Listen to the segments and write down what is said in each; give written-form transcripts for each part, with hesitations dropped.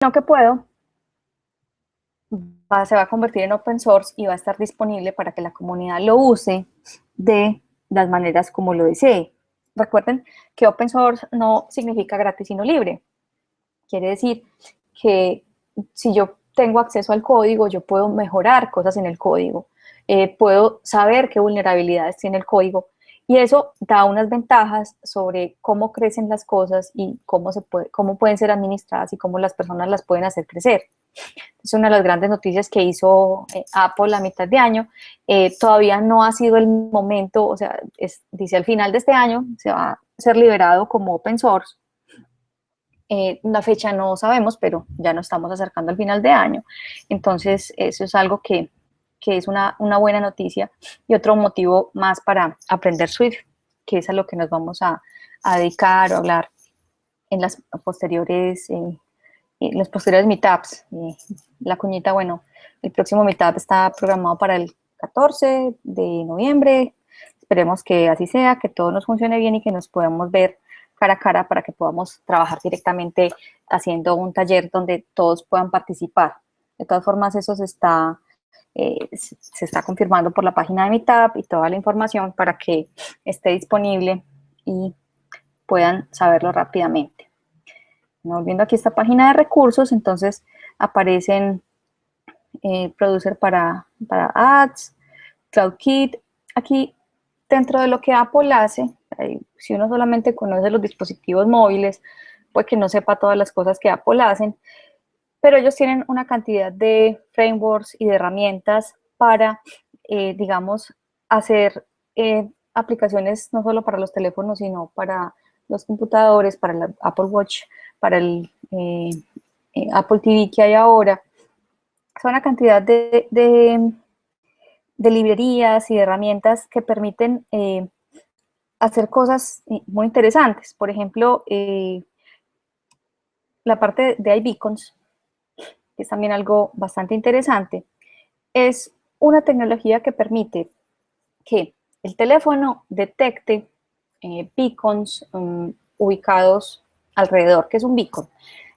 No que puedo, se va a convertir en open source y va a estar disponible para que la comunidad lo use de las maneras como lo desee. Recuerden que open source no significa gratis sino libre. Quiere decir que si yo tengo acceso al código, yo puedo mejorar cosas en el código, puedo saber qué vulnerabilidades tiene el código y eso da unas ventajas sobre cómo crecen las cosas y cómo pueden ser administradas y cómo las personas las pueden hacer crecer. Es una de las grandes noticias que hizo Apple a mitad de año. Todavía no ha sido el momento, o sea, dice al final de este año se va a ser liberado como open source. La fecha no sabemos, pero ya nos estamos acercando al final de año. Entonces, eso es algo que es una buena noticia y otro motivo más para aprender Swift, que es a lo que nos vamos a dedicar o hablar en las posteriores los posteriores meetups. La cuñita, bueno, el próximo meetup está programado para el 14 de noviembre. Esperemos que así sea, que todo nos funcione bien y que nos podamos ver cara a cara para que podamos trabajar directamente haciendo un taller donde todos puedan participar. De todas formas, eso se está confirmando por la página de Meetup y toda la información para que esté disponible y puedan saberlo rápidamente. Viendo aquí esta página de recursos, entonces aparecen Producer para Ads, CloudKit. Aquí, dentro de lo que Apple hace, si uno solamente conoce los dispositivos móviles, pues que no sepa todas las cosas que Apple hacen, pero ellos tienen una cantidad de frameworks y de herramientas para, digamos, hacer aplicaciones no solo para los teléfonos, sino para los computadores, para el Apple Watch, para el Apple TV que hay ahora. Son una cantidad de librerías y de herramientas que permiten hacer cosas muy interesantes. Por ejemplo, la parte de iBeacons, que es también algo bastante interesante, es una tecnología que permite que el teléfono detecte beacons ubicados alrededor. ¿Qué es un beacon?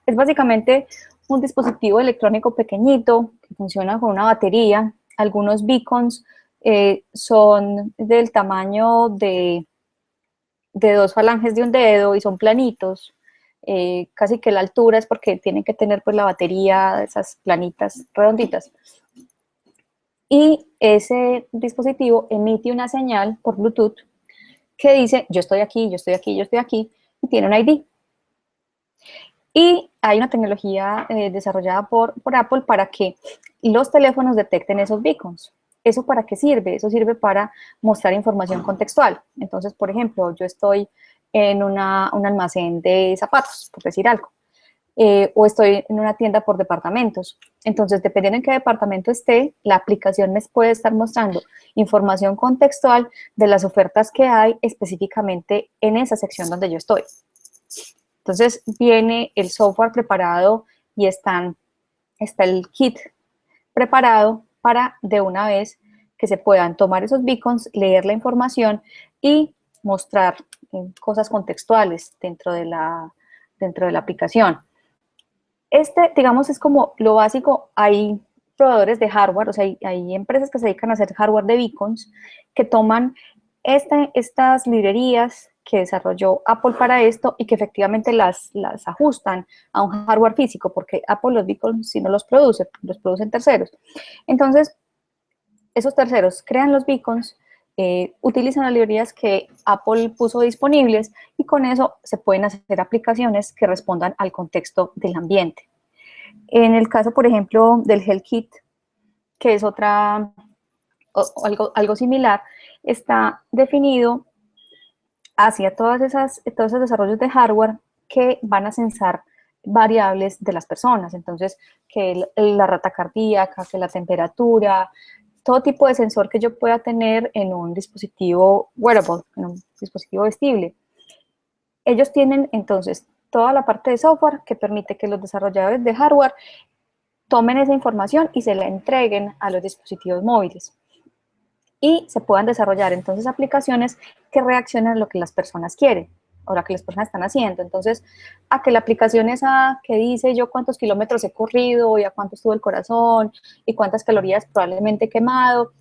Es básicamente un dispositivo electrónico pequeñito que funciona con una batería. Algunos beacons son del tamaño de dos falanges de un dedo y son planitos. Casi que la altura es porque tienen que tener pues la batería, esas planitas redonditas. Y ese dispositivo emite una señal por Bluetooth que dice yo estoy aquí, yo estoy aquí, yo estoy aquí, y tiene un ID. Y hay una tecnología desarrollada por Apple para que los teléfonos detecten esos beacons. ¿Eso para qué sirve? Eso sirve para mostrar información contextual. Entonces, por ejemplo, yo estoy en un almacén de zapatos, por decir algo, o estoy en una tienda por departamentos. Entonces, dependiendo en qué departamento esté, la aplicación me puede estar mostrando información contextual de las ofertas que hay específicamente en esa sección donde yo estoy. Entonces, viene el software preparado y está el kit preparado para de una vez que se puedan tomar esos beacons, leer la información y mostrar cosas contextuales dentro de la aplicación. Digamos, es como lo básico. Hay proveedores de hardware, o sea, hay empresas que se dedican a hacer hardware de beacons que toman estas librerías que desarrolló Apple para esto y que efectivamente las ajustan a un hardware físico, porque Apple los beacons si no los producen terceros. Entonces, esos terceros crean los beacons, utilizan las librerías que Apple puso disponibles y con eso se pueden hacer aplicaciones que respondan al contexto del ambiente. En el caso, por ejemplo, del Health Kit, que es algo similar, está definido hacia todos esos desarrollos de hardware que van a censar variables de las personas. Entonces, que la rata cardíaca, que la temperatura, todo tipo de sensor que yo pueda tener en un dispositivo wearable, en un dispositivo vestible. Ellos tienen entonces toda la parte de software que permite que los desarrolladores de hardware tomen esa información y se la entreguen a los dispositivos móviles y se puedan desarrollar entonces aplicaciones que reaccionen a lo que las personas quieren. o la que las personas están haciendo. Entonces, a que la aplicación esa que dice yo cuántos kilómetros he corrido y a cuánto estuvo el corazón y cuántas calorías probablemente he quemado,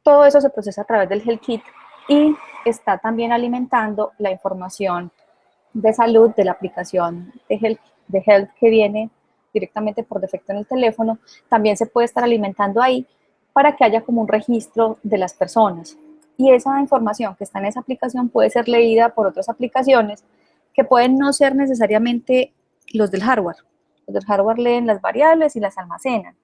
todo eso se procesa a través del Health Kit y está también alimentando la información de salud de la aplicación de Health que viene directamente por defecto en el teléfono. También se puede estar alimentando ahí para que haya como un registro de las personas. Y esa información que está en esa aplicación puede ser leída por otras aplicaciones que pueden no ser necesariamente los del hardware. Los del hardware leen las variables y las almacenan,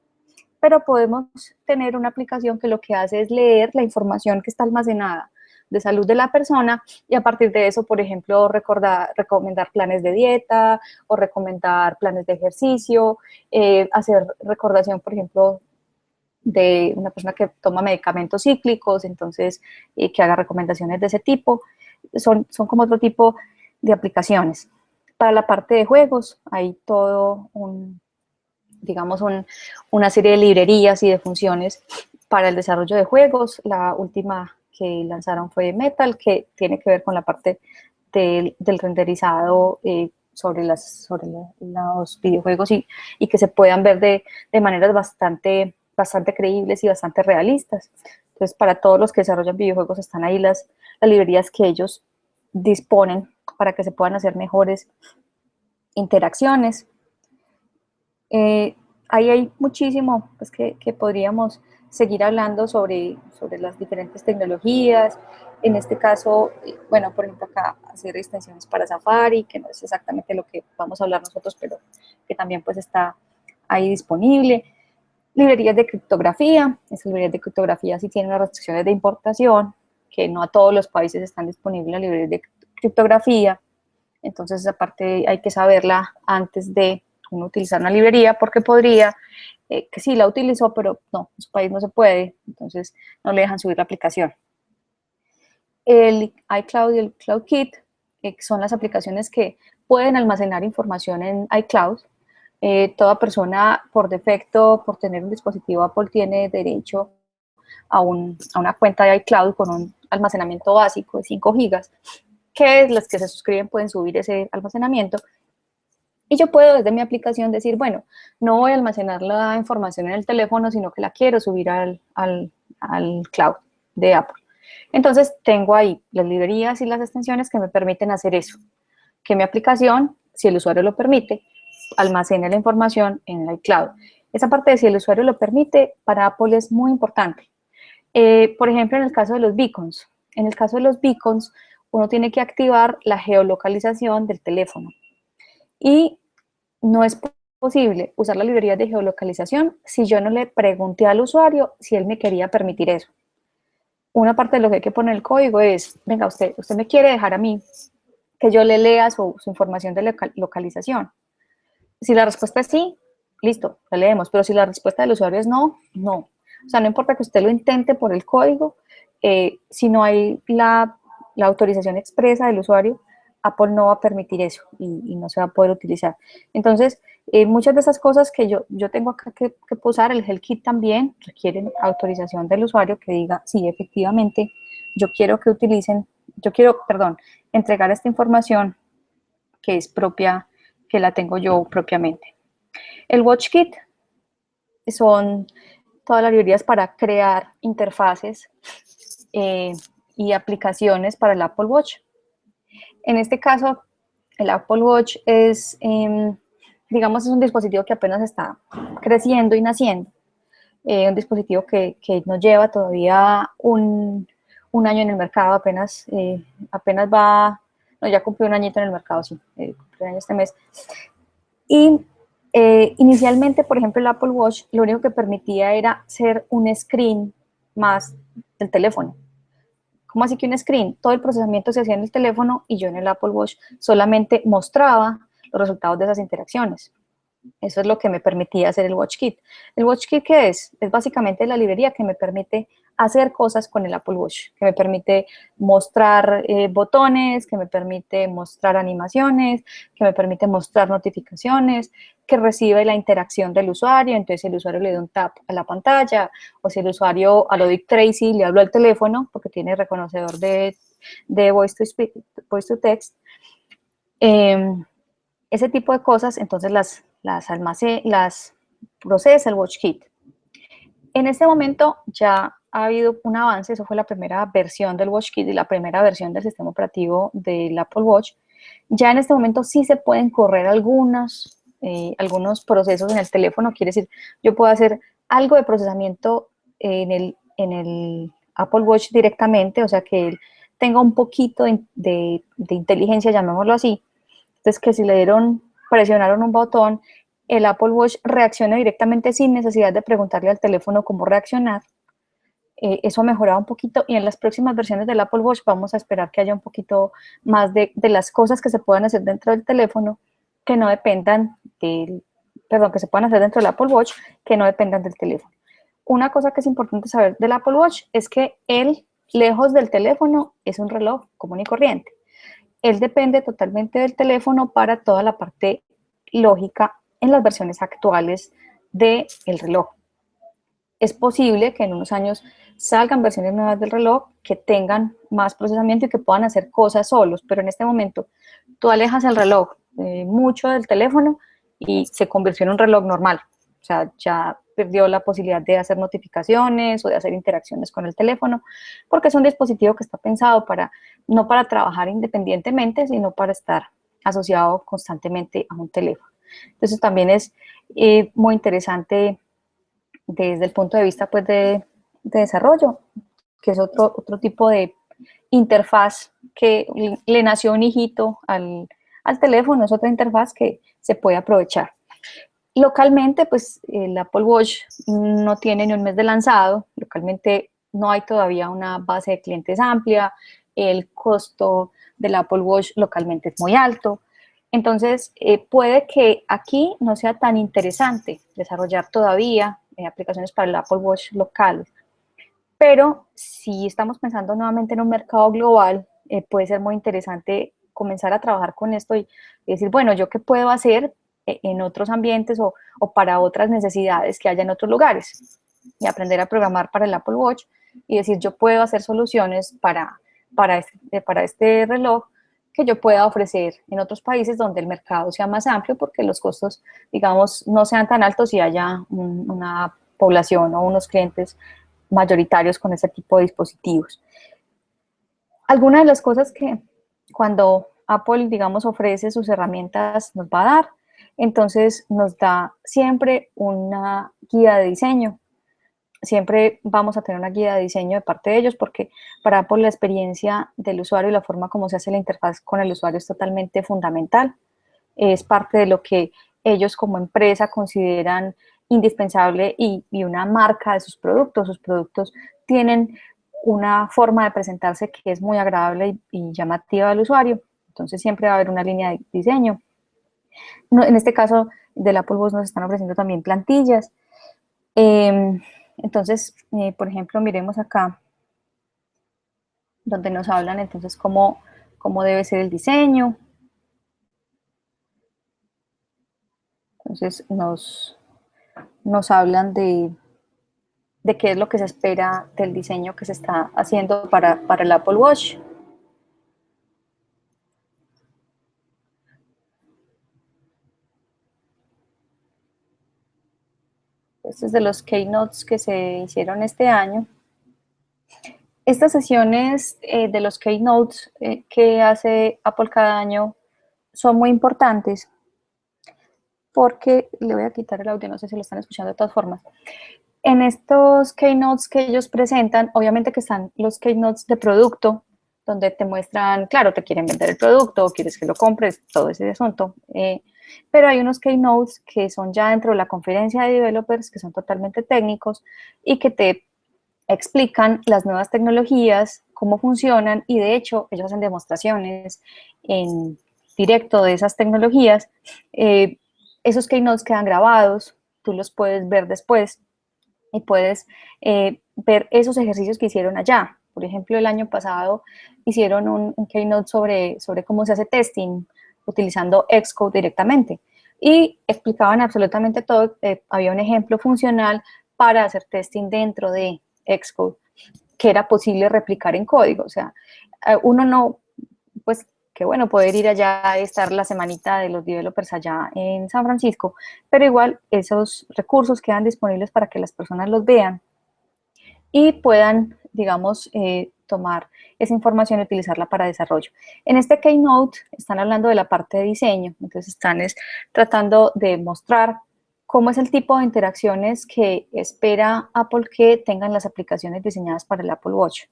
pero podemos tener una aplicación que lo que hace es leer la información que está almacenada de salud de la persona y a partir de eso, por ejemplo, recomendar planes de dieta o recomendar planes de ejercicio, hacer recordación, por ejemplo, de una persona que toma medicamentos cíclicos, entonces que haga recomendaciones de ese tipo. Son como otro tipo de aplicaciones. Para la parte de juegos hay todo digamos, una serie de librerías y de funciones para el desarrollo de juegos. La última que lanzaron fue Metal, que tiene que ver con la parte del renderizado sobre los videojuegos y que se puedan ver de maneras bastante creíbles y bastante realistas. Entonces, para todos los que desarrollan videojuegos están ahí las librerías que ellos disponen para que se puedan hacer mejores interacciones. Ahí hay muchísimo pues, que podríamos seguir hablando sobre las diferentes tecnologías. En este caso, bueno, por ejemplo, acá hacer extensiones para Safari, que no es exactamente lo que vamos a hablar nosotros, pero que también pues está ahí disponible. Librerías de criptografía, esas librerías de criptografía sí tienen unas restricciones de importación, que no a todos los países están disponibles las librerías de criptografía, entonces esa parte hay que saberla antes de uno utilizar una librería, porque podría, que sí la utilizó, pero no, en su país no se puede, entonces no le dejan subir la aplicación. El iCloud y el CloudKit son las aplicaciones que pueden almacenar información en iCloud. Toda persona por defecto, por tener un dispositivo Apple, tiene derecho a una cuenta de iCloud con un almacenamiento básico de 5 gigas, que las que se suscriben pueden subir ese almacenamiento. Y yo puedo desde mi aplicación decir, bueno, no voy a almacenar la información en el teléfono, sino que la quiero subir al cloud de Apple. Entonces tengo ahí las librerías y las extensiones que me permiten hacer eso, que mi aplicación, si el usuario lo permite, almacene la información en el iCloud. Esa parte de si el usuario lo permite, para Apple es muy importante. Por ejemplo, en el caso de los beacons. En el caso de los beacons, uno tiene que activar la geolocalización del teléfono. Y no es posible usar la librería de geolocalización si yo no le pregunté al usuario si él me quería permitir eso. Una parte de lo que hay que poner en el código es, venga, usted me quiere dejar a mí que yo le lea su información de localización. Si la respuesta es sí, listo, la leemos, pero si la respuesta del usuario es no, no. O sea, no importa que usted lo intente por el código, si no hay la autorización expresa del usuario, Apple no va a permitir eso y no se va a poder utilizar. Entonces, muchas de esas cosas que yo tengo acá que posar, el Health Kit también requieren autorización del usuario que diga, sí, efectivamente, yo quiero que utilicen, entregar esta información que es propia, que la tengo yo propiamente. El WatchKit son todas las librerías para crear interfaces y aplicaciones para el Apple Watch. En este caso, el Apple Watch es, digamos, es un dispositivo que apenas está creciendo y naciendo. Un dispositivo que nos lleva todavía un año en el mercado, apenas va, no, ya cumplió un añito en el mercado, sí, cumplió un año este mes. Y inicialmente, por ejemplo, el Apple Watch lo único que permitía era ser un screen más del teléfono. ¿Cómo así que un screen? Todo el procesamiento se hacía en el teléfono y yo en el Apple Watch solamente mostraba los resultados de esas interacciones. Eso es lo que me permitía hacer el WatchKit. ¿El WatchKit qué es? Es básicamente la librería que me permite hacer cosas con el Apple Watch, que me permite mostrar botones, que me permite mostrar animaciones, que me permite mostrar notificaciones, que recibe la interacción del usuario, entonces el usuario le da un tap a la pantalla, o si el usuario a lo Dick Tracy le habla al teléfono, porque tiene reconocedor de voice to text, Ese tipo de cosas, entonces las procesa el WatchKit. En este momento ya ha habido un avance, eso fue la primera versión del WatchKit y la primera versión del sistema operativo del Apple Watch. Ya en este momento sí se pueden correr algunos procesos en el teléfono, quiere decir, yo puedo hacer algo de procesamiento en el Apple Watch directamente, o sea que él tenga un poquito de inteligencia, llamémoslo así. Entonces que si presionaron un botón, el Apple Watch reaccione directamente sin necesidad de preguntarle al teléfono cómo reaccionar. Eso ha mejorado un poquito y en las próximas versiones del Apple Watch vamos a esperar que haya un poquito más de las cosas que se puedan hacer dentro del teléfono que no dependan que se puedan hacer dentro del Apple Watch que no dependan del teléfono. Una cosa que es importante saber del Apple Watch es que él, lejos del teléfono, es un reloj común y corriente. Él depende totalmente del teléfono para toda la parte lógica en las versiones actuales del reloj. Es posible que en unos años salgan versiones nuevas del reloj que tengan más procesamiento y que puedan hacer cosas solos, pero en este momento tú alejas el reloj mucho del teléfono y se convirtió en un reloj normal. O sea, ya perdió la posibilidad de hacer notificaciones o de hacer interacciones con el teléfono, porque es un dispositivo que está pensado no para trabajar independientemente, sino para estar asociado constantemente a un teléfono. Entonces también es muy interesante desde el punto de vista pues, de desarrollo, que es otro tipo de interfaz que le nació un hijito al teléfono, es otra interfaz que se puede aprovechar. Localmente, pues el Apple Watch no tiene ni un mes de lanzado, localmente no hay todavía una base de clientes amplia, el costo del Apple Watch localmente es muy alto, entonces puede que aquí no sea tan interesante desarrollar todavía aplicaciones para el Apple Watch locales, pero si estamos pensando nuevamente en un mercado global, puede ser muy interesante comenzar a trabajar con esto y decir, bueno, ¿yo qué puedo hacer en otros ambientes o para otras necesidades que haya en otros lugares? Y aprender a programar para el Apple Watch y decir, yo puedo hacer soluciones para este reloj que yo pueda ofrecer en otros países donde el mercado sea más amplio porque los costos, digamos, no sean tan altos y haya una población o unos clientes mayoritarios con ese tipo de dispositivos. Algunas de las cosas que cuando Apple, digamos, ofrece sus herramientas nos va a dar, entonces nos da siempre una guía de diseño. Siempre vamos a tener una guía de diseño de parte de ellos porque para Apple la experiencia del usuario y la forma como se hace la interfaz con el usuario es totalmente fundamental. Es parte de lo que ellos como empresa consideran indispensable y una marca de sus productos. Sus productos tienen una forma de presentarse que es muy agradable y llamativa al usuario. Entonces siempre va a haber una línea de diseño. No, en este caso del Apple Watch nos están ofreciendo también plantillas. Entonces, por ejemplo, miremos acá donde nos hablan entonces cómo debe ser el diseño. Entonces nos hablan de qué es lo que se espera del diseño que se está haciendo para el Apple Watch. Este es de los keynotes que se hicieron este año. Estas sesiones de los keynotes que hace Apple cada año son muy importantes porque, le voy a quitar el audio, no sé si lo están escuchando de todas formas. En estos keynotes que ellos presentan, obviamente que están los keynotes de producto, donde te muestran, claro, te quieren vender el producto, quieres que lo compres, todo ese asunto. Pero hay unos keynotes que son ya dentro de la conferencia de developers, que son totalmente técnicos y que te explican las nuevas tecnologías, cómo funcionan y de hecho ellos hacen demostraciones en directo de esas tecnologías. Esos keynotes quedan grabados, tú los puedes ver después y puedes ver esos ejercicios que hicieron allá. Por ejemplo, el año pasado hicieron un keynote sobre cómo se hace testing utilizando Xcode directamente y explicaban absolutamente todo. Había un ejemplo funcional para hacer testing dentro de Xcode que era posible replicar en código. O sea, uno no, pues qué bueno poder ir allá, estar la semanita de los developers allá en San Francisco, pero igual esos recursos quedan disponibles para que las personas los vean y puedan, digamos, tomar esa información y utilizarla para desarrollo. En este Keynote están hablando de la parte de diseño, entonces están tratando de mostrar cómo es el tipo de interacciones que espera Apple que tengan las aplicaciones diseñadas para el Apple Watch.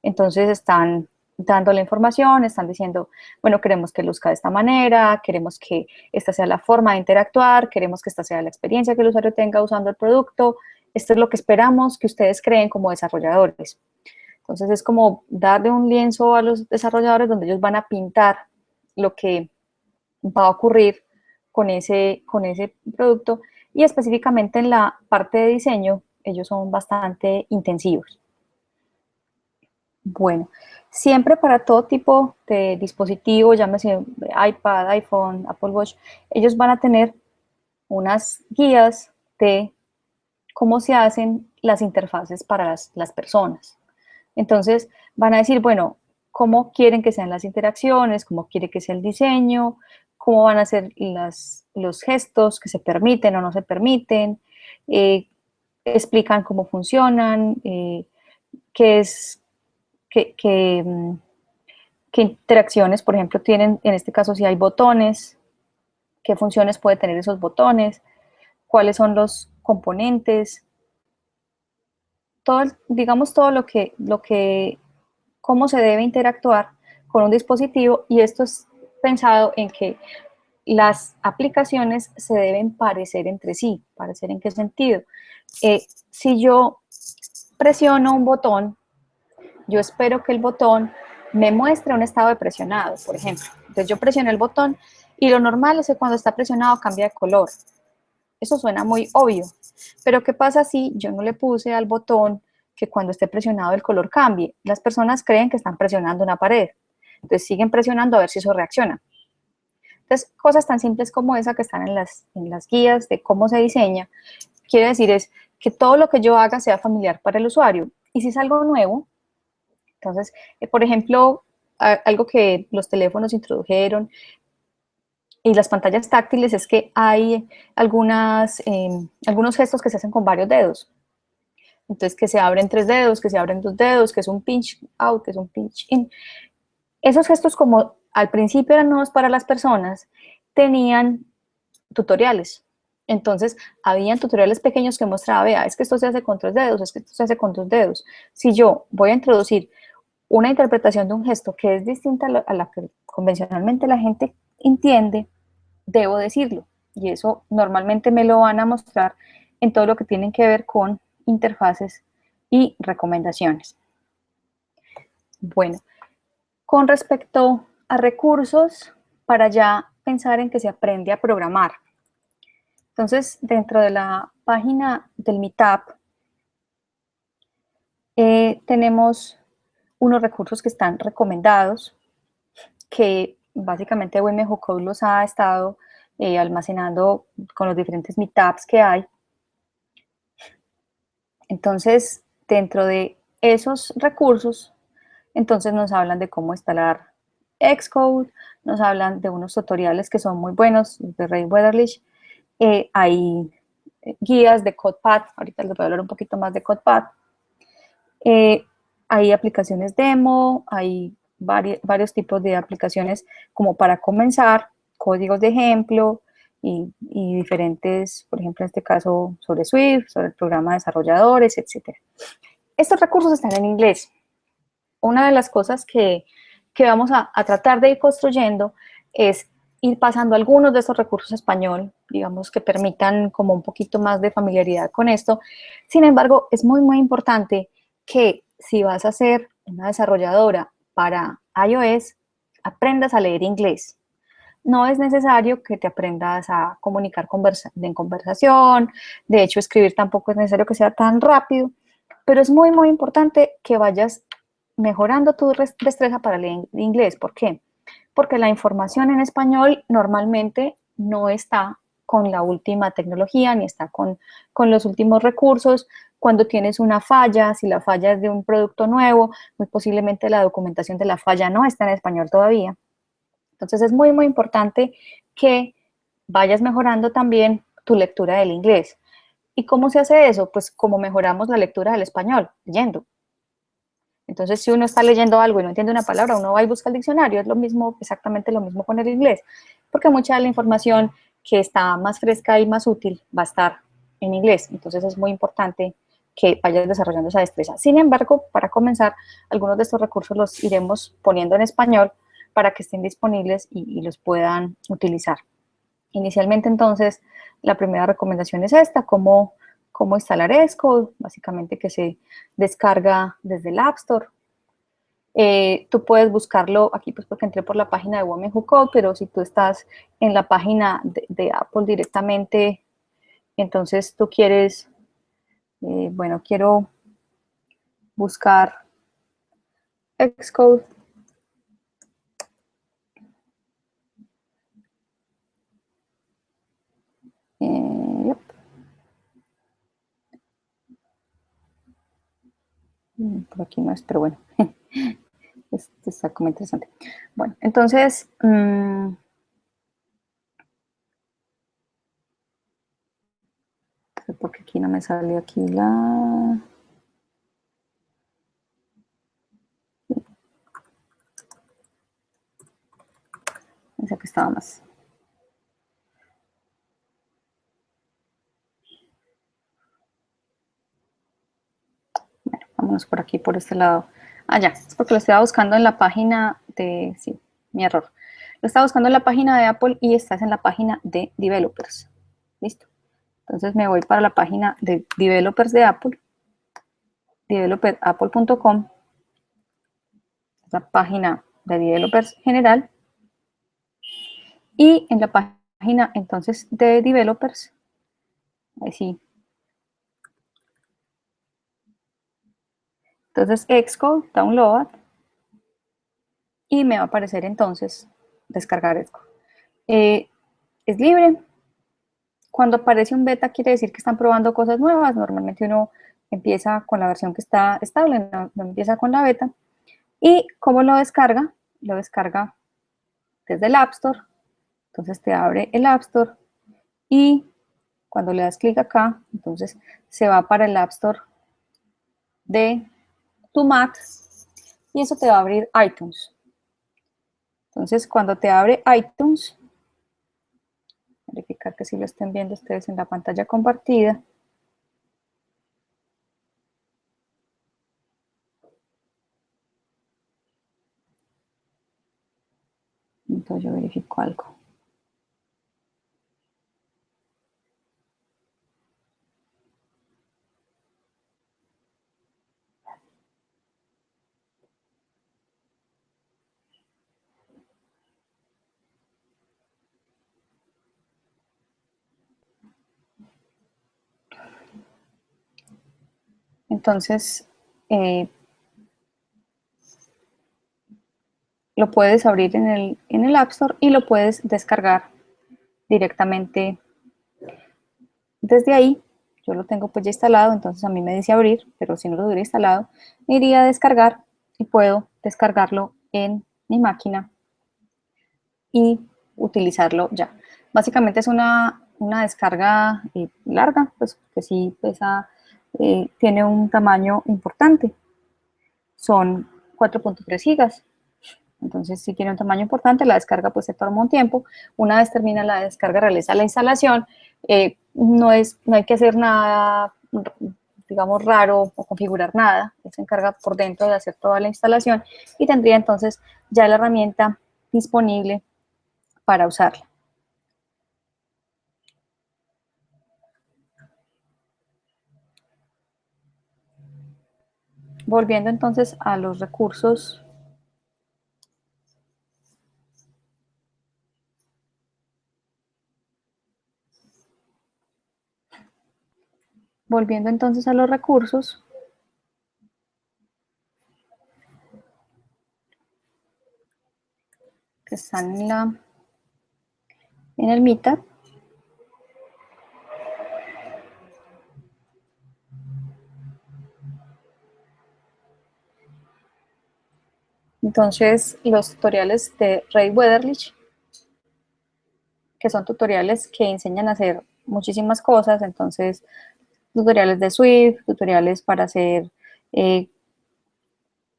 Entonces están dando la información, están diciendo, bueno, queremos que luzca de esta manera, queremos que esta sea la forma de interactuar, queremos que esta sea la experiencia que el usuario tenga usando el producto, esto es lo que esperamos que ustedes creen como desarrolladores. Entonces es como darle un lienzo a los desarrolladores donde ellos van a pintar lo que va a ocurrir con ese producto y específicamente en la parte de diseño ellos son bastante intensivos. Bueno, siempre para todo tipo de dispositivo, llámese iPad, iPhone, Apple Watch, ellos van a tener unas guías de cómo se hacen las interfaces para las personas. Entonces van a decir, bueno, cómo quieren que sean las interacciones, cómo quiere que sea el diseño, cómo van a ser los gestos que se permiten o no se permiten, explican cómo funcionan, qué es, qué interacciones, por ejemplo, tienen, en este caso si hay botones, qué funciones puede tener esos botones, cuáles son los componentes, todo, digamos todo cómo se debe interactuar con un dispositivo, y esto es pensado en que las aplicaciones se deben parecer entre sí. ¿Parecer en qué sentido? Si yo presiono un botón, yo espero que el botón me muestre un estado de presionado, por ejemplo. Entonces yo presiono el botón y lo normal es que cuando está presionado cambia de color. Eso suena muy obvio, pero ¿qué pasa si yo no le puse al botón que cuando esté presionado el color cambie? Las personas creen que están presionando una pared, entonces siguen presionando a ver si eso reacciona. Entonces, cosas tan simples como esa que están en las guías de cómo se diseña, quiere decir es que todo lo que yo haga sea familiar para el usuario. Y si es algo nuevo, entonces, por ejemplo, algo que los teléfonos introdujeron y las pantallas táctiles es que hay algunos gestos que se hacen con varios dedos. Entonces, que se abren 3 dedos, que se abren 2 dedos, que es un pinch out, que es un pinch in. Esos gestos, como al principio eran nuevos para las personas, tenían tutoriales. Entonces, habían tutoriales pequeños que mostraban, vea, es que esto se hace con 3 dedos, es que esto se hace con 2 dedos. Si yo voy a introducir una interpretación de un gesto que es distinta a la que convencionalmente la gente entiende, debo decirlo. Y eso normalmente me lo van a mostrar en todo lo que tienen que ver con interfaces y recomendaciones. Bueno, con respecto a recursos, para ya pensar en que se aprende a programar. Entonces, dentro de la página del Meetup, tenemos unos recursos que están recomendados, que básicamente WMJ Code los ha estado almacenando con los diferentes meetups que hay. Entonces, dentro de esos recursos, entonces nos hablan de cómo instalar Xcode, nos hablan de unos tutoriales que son muy buenos, de Ray Wetherlich, hay guías de CodePad, ahorita les voy a hablar un poquito más de CodePad, hay aplicaciones demo, hay varios tipos de aplicaciones como para comenzar, códigos de ejemplo y diferentes, por ejemplo, en este caso sobre Swift, sobre el programa de desarrolladores, etc. Estos recursos están en inglés. Una de las cosas que vamos a tratar de ir construyendo es ir pasando algunos de estos recursos a español, digamos, que permitan como un poquito más de familiaridad con esto. Sin embargo, es muy, muy importante que si vas a ser una desarrolladora para iOS, aprendas a leer inglés. No es necesario que te aprendas a comunicar en conversación, de hecho, escribir tampoco es necesario que sea tan rápido, pero es muy, muy importante que vayas mejorando tu destreza para leer inglés. ¿Por qué? Porque la información en español normalmente no está con la última tecnología, ni está con los últimos recursos. Cuando tienes una falla, si la falla es de un producto nuevo, muy posiblemente la documentación de la falla no está en español todavía. Entonces es muy, muy importante que vayas mejorando también tu lectura del inglés. ¿Y cómo se hace eso? Pues como mejoramos la lectura del español, leyendo. Entonces, si uno está leyendo algo y no entiende una palabra, uno va y busca el diccionario. Es lo mismo, exactamente lo mismo con el inglés, porque mucha de la información que está más fresca y más útil va a estar en inglés. Entonces, es muy importante que vayas desarrollando esa destreza. Sin embargo, para comenzar, algunos de estos recursos los iremos poniendo en español para que estén disponibles y los puedan utilizar. Inicialmente, entonces, la primera recomendación es esta, cómo instalar Xcode, básicamente que se descarga desde el App Store. Tú puedes buscarlo aquí, pues porque entré por la página de Women Who Code, pero si tú estás en la página de Apple directamente, entonces tú quieres, bueno, quiero buscar Xcode. Yep. Por aquí no es, pero bueno, este está como interesante. Bueno, entonces, porque aquí no me sale aquí la... Pensé que estaba más. Bueno, vámonos por aquí, por este lado. Ah, ya, es porque lo estaba buscando en la página de... Sí, mi error. Lo estaba buscando en la página de Apple y estás en la página de Developers. Listo. Entonces me voy para la página de Developers de Apple, developerapple.com, la página de Developers general, y en la página entonces de Developers, ahí sí. Entonces Xcode, download, y me va a aparecer entonces descargar Xcode. Es libre. Cuando aparece un beta quiere decir que están probando cosas nuevas. Normalmente uno empieza con la versión que está estable, no empieza con la beta. ¿Y cómo lo descarga? Lo descarga desde el App Store. Entonces te abre el App Store y cuando le das clic acá, entonces se va para el App Store de tu Mac y eso te va a abrir iTunes. Entonces, cuando te abre iTunes, verificar que si lo estén viendo ustedes en la pantalla compartida. Entonces yo verifico algo. Entonces, lo puedes abrir en el App Store y lo puedes descargar directamente desde ahí. Yo lo tengo pues ya instalado, entonces a mí me dice abrir, pero si no lo hubiera instalado, me iría a descargar y puedo descargarlo en mi máquina y utilizarlo ya. Básicamente es una descarga larga, pues que sí pesa, tiene un tamaño importante. Son 4.3 gigas. Entonces, si tiene un tamaño importante, la descarga pues se toma un tiempo. Una vez termina la descarga, realiza la instalación. No hay que hacer nada, digamos, raro o configurar nada. Él se encarga por dentro de hacer toda la instalación y tendría entonces ya la herramienta disponible para usarla. Volviendo entonces a los recursos, volviendo entonces a los recursos que están en el Meetup, Entonces, los tutoriales de Ray Wetherlich, que son tutoriales que enseñan a hacer muchísimas cosas, entonces tutoriales de Swift, tutoriales para hacer eh,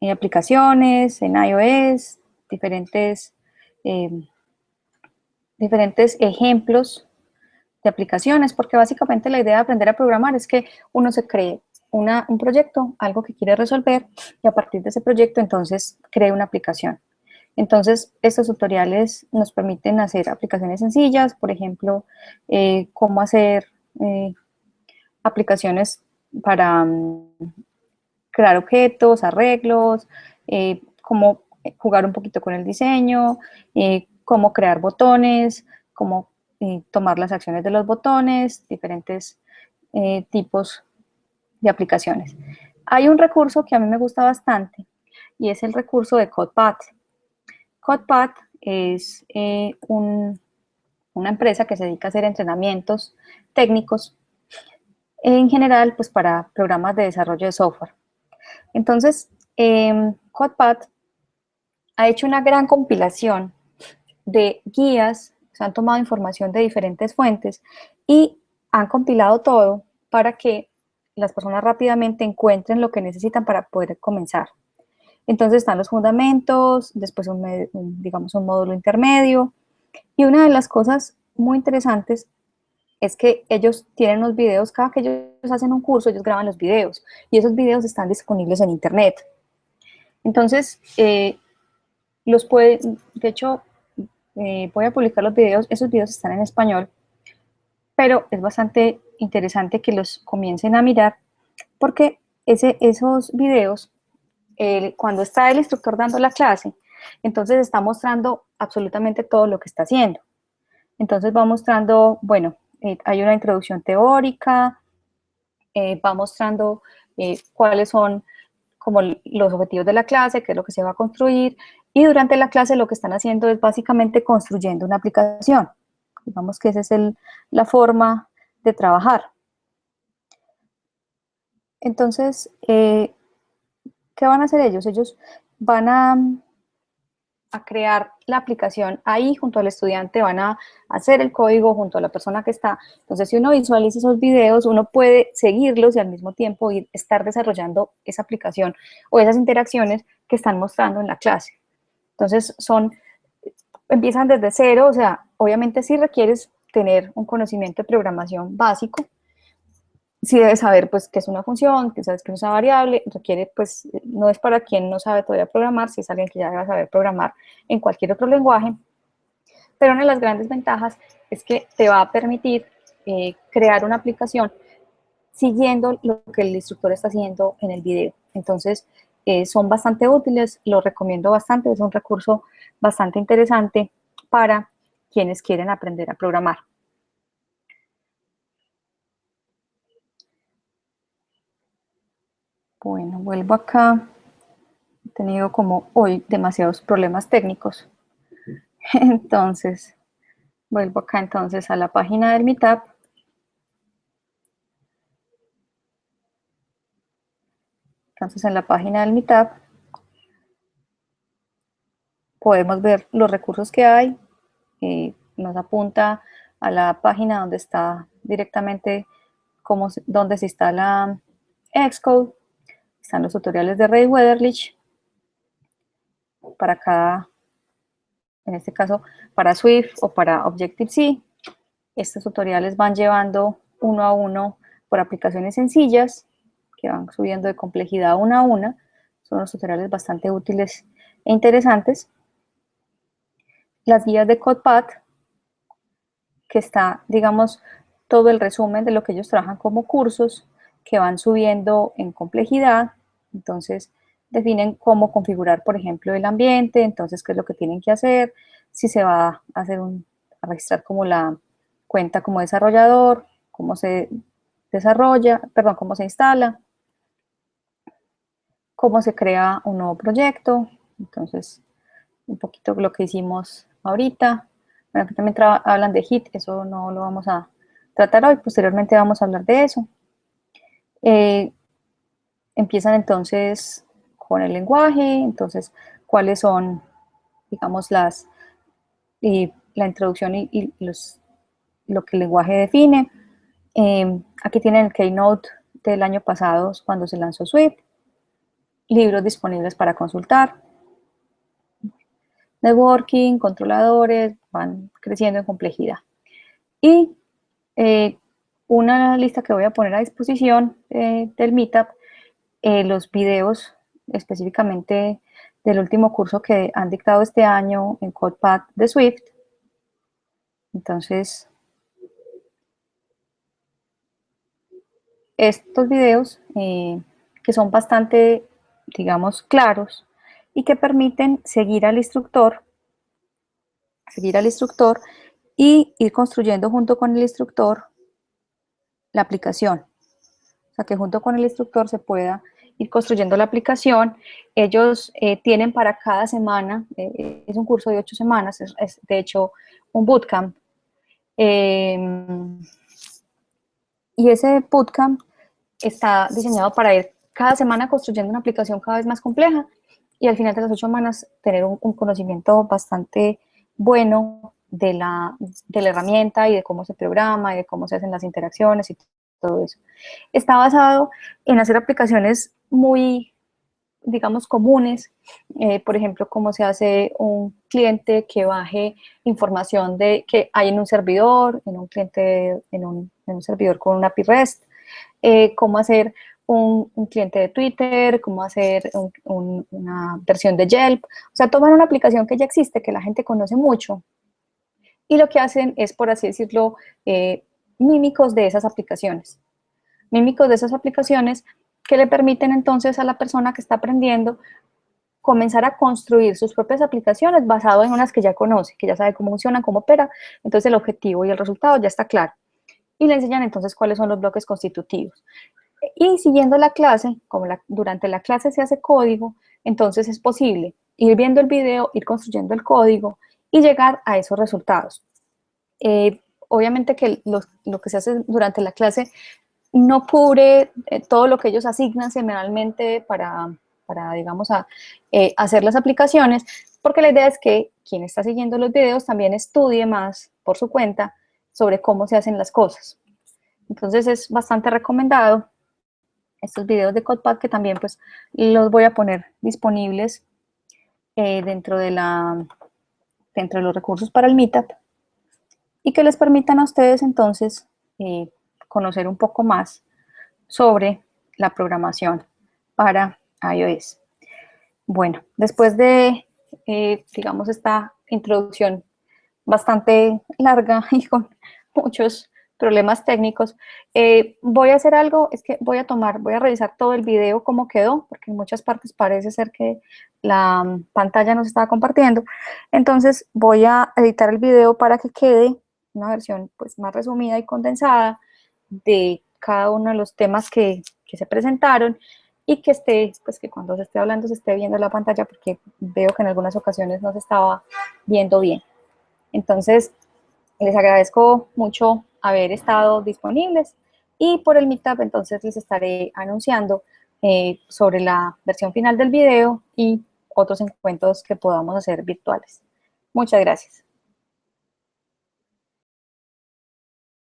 aplicaciones en iOS, diferentes, eh, diferentes ejemplos de aplicaciones, porque básicamente la idea de aprender a programar es que uno se cree un proyecto, algo que quiere resolver, y a partir de ese proyecto entonces cree una aplicación. Entonces, estos tutoriales nos permiten hacer aplicaciones sencillas, por ejemplo, cómo hacer aplicaciones para crear objetos, arreglos, cómo jugar un poquito con el diseño, cómo crear botones, cómo tomar las acciones de los botones, diferentes tipos de aplicaciones. Hay un recurso que a mí me gusta bastante y es el recurso de CodePad. CodePad es una empresa que se dedica a hacer entrenamientos técnicos en general pues para programas de desarrollo de software. Entonces, CodePad ha hecho una gran compilación de guías, se han tomado información de diferentes fuentes y han compilado todo para que las personas rápidamente encuentren lo que necesitan para poder comenzar. Entonces están los fundamentos, después digamos un módulo intermedio, y una de las cosas muy interesantes es que ellos tienen los videos, cada que ellos hacen un curso, ellos graban los videos, y esos videos están disponibles en internet. Entonces, de hecho, voy a publicar los videos, esos videos están en español, pero es bastante interesante que los comiencen a mirar, porque esos videos, cuando está el instructor dando la clase, entonces está mostrando absolutamente todo lo que está haciendo. Entonces va mostrando, bueno, hay una introducción teórica, va mostrando cuáles son como los objetivos de la clase, qué es lo que se va a construir, y durante la clase lo que están haciendo es básicamente construyendo una aplicación. Digamos que esa es la forma de trabajar. Entonces, ¿qué van a hacer ellos? Ellos van a crear la aplicación ahí junto al estudiante, van a hacer el código junto a la persona que está. Entonces, si uno visualiza esos videos, uno puede seguirlos y al mismo tiempo estar desarrollando esa aplicación o esas interacciones que están mostrando en la clase. Entonces, empiezan desde cero, o sea, obviamente sí requieres tener un conocimiento de programación básico, sí debes saber pues qué es una función, que sabes que es una variable, requiere pues, no es para quien no sabe todavía programar, si es alguien que ya debe saber programar en cualquier otro lenguaje, pero una de las grandes ventajas es que te va a permitir crear una aplicación siguiendo lo que el instructor está haciendo en el video. Entonces, son bastante útiles, lo recomiendo bastante, es un recurso bastante interesante para quienes quieren aprender a programar. Bueno, vuelvo acá. He tenido como hoy demasiados problemas técnicos. Entonces, vuelvo acá entonces a la página del Meetup. Entonces, en la página del Meetup podemos ver los recursos que hay. Nos apunta a la página donde está directamente donde se instala Xcode. Están los tutoriales de Ray Wetherlich para cada, en este caso, para Swift o para Objective-C. Estos tutoriales van llevando uno a uno por aplicaciones sencillas que van subiendo de complejidad una a una. Son unos tutoriales bastante útiles e interesantes. Las guías de CodePad, que está, digamos, todo el resumen de lo que ellos trabajan como cursos, que van subiendo en complejidad. Entonces, definen cómo configurar, por ejemplo, el ambiente, entonces qué es lo que tienen que hacer, si se va a hacer a registrar como la cuenta como desarrollador, cómo se desarrolla, perdón, cómo se instala, cómo se crea un nuevo proyecto. Entonces, un poquito lo que hicimos ahorita. Bueno, aquí también hablan de HIT, eso no lo vamos a tratar hoy, posteriormente vamos a hablar de eso. Empiezan entonces con el lenguaje, entonces cuáles son, digamos, la introducción y lo que el lenguaje define. Aquí tienen el Keynote del año pasado, cuando se lanzó Swift, libros disponibles para consultar, networking, controladores, van creciendo en complejidad. Y una lista que voy a poner a disposición del Meetup, los videos específicamente del último curso que han dictado este año en CodePad de Swift. Entonces, estos videos que son bastante, digamos, claros y que permiten seguir al instructor y ir construyendo junto con el instructor la aplicación. O sea, que junto con el instructor se pueda ir construyendo la aplicación. Ellos tienen para cada semana, es un curso de 8 semanas, es de hecho un bootcamp. Y ese bootcamp está diseñado para ir cada semana construyendo una aplicación cada vez más compleja y al final de las 8 semanas tener un conocimiento bastante bueno de la herramienta y de cómo se programa y de cómo se hacen las interacciones y todo eso. Está basado en hacer aplicaciones muy, digamos, comunes, por ejemplo, cómo se hace un cliente que baje información de que hay en un servidor, en un cliente, en un servidor con una API REST, cómo hacer un cliente de Twitter, cómo hacer una versión de Yelp, o sea, toman una aplicación que ya existe, que la gente conoce mucho, y lo que hacen es, por así decirlo, mímicos de esas aplicaciones. Mímicos de esas aplicaciones que le permiten entonces a la persona que está aprendiendo comenzar a construir sus propias aplicaciones basado en unas que ya conoce, que ya sabe cómo funcionan, cómo opera, entonces el objetivo y el resultado ya está claro. Y le enseñan entonces cuáles son los bloques constitutivos. Y siguiendo la clase, como durante la clase se hace código, entonces es posible ir viendo el video, ir construyendo el código y llegar a esos resultados. Obviamente que lo que se hace durante la clase no cubre todo lo que ellos asignan semanalmente para digamos, hacer las aplicaciones, porque la idea es que quien está siguiendo los videos también estudie más por su cuenta sobre cómo se hacen las cosas. Entonces es bastante recomendado estos videos de CodePad, que también pues los voy a poner disponibles dentro de los recursos para el Meetup y que les permitan a ustedes entonces conocer un poco más sobre la programación para iOS. Bueno, después de, digamos, esta introducción bastante larga y con muchos problemas técnicos, voy a hacer algo, es que voy a revisar todo el video cómo quedó, porque en muchas partes parece ser que la pantalla no se estaba compartiendo. Entonces voy a editar el video para que quede una versión pues más resumida y condensada de cada uno de los temas que se presentaron y que esté, pues que cuando se esté hablando se esté viendo la pantalla, porque veo que en algunas ocasiones no se estaba viendo bien. Entonces, les agradezco mucho haber estado disponibles y por el Meetup entonces les estaré anunciando sobre la versión final del video y otros encuentros que podamos hacer virtuales. Muchas gracias.